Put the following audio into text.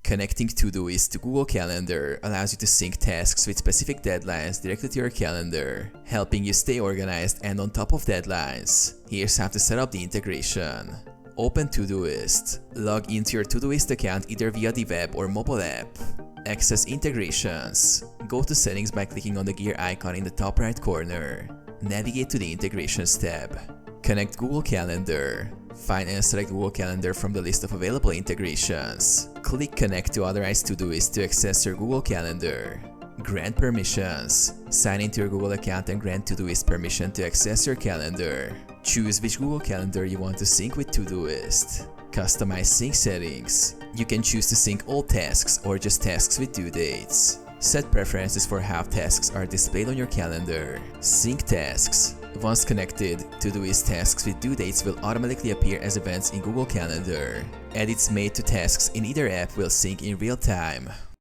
Connecting Todoist to Google Calendar allows you to sync tasks with specific deadlines directly to your calendar, helping you stay organized and on top of deadlines. Here's how to set up the integration. Open Todoist. Log into your Todoist account either via the web or mobile app. Access Integrations. Go to Settings by clicking on the gear icon in the top right corner. Navigate to the Integrations tab. Connect Google Calendar. Find and select Google Calendar from the list of available integrations. Click Connect to authorize Todoist to access your Google Calendar. Grant permissions. Sign into your Google account and grant Todoist permission to access your calendar. Choose which Google Calendar you want to sync with Todoist. Customize sync settings. You can choose to sync all tasks or just tasks with due dates. Set preferences for how tasks are displayed on your calendar. Sync tasks. Once connected, Todoist tasks with due dates will automatically appear as events in Google Calendar. Edits made to tasks in either app will sync in real time.